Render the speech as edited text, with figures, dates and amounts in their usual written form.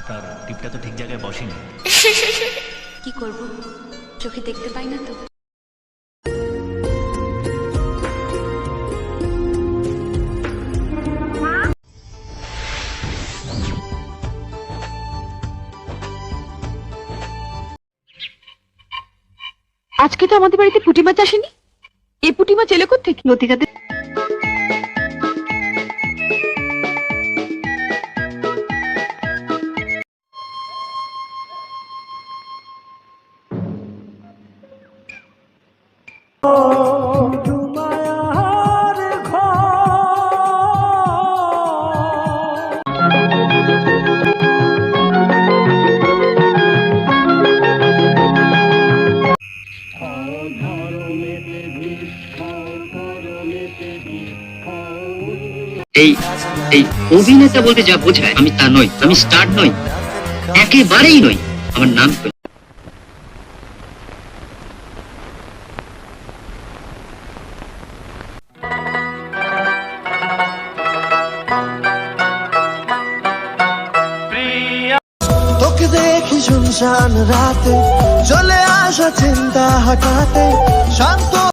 আপনার টিপটা তো ঠিক জায়গায় বসেনি। কি করব, চোখে দেখতে পাই না তো। আজকে তো আমাদের বাড়িতে পুঁটি মাছ আসেনি। এই পুঁটি মাছ এলো কোত্থেকে? লতিকাদের এই এই অভিনেতা বলতে যা বোঝায় আমি তা নই, আমি স্টার নই, একেবারেই নই। আমার নাম তোকে দেখি শুনশান রাতে, চলে আসা চিন্তা হঠাতে, শান্ত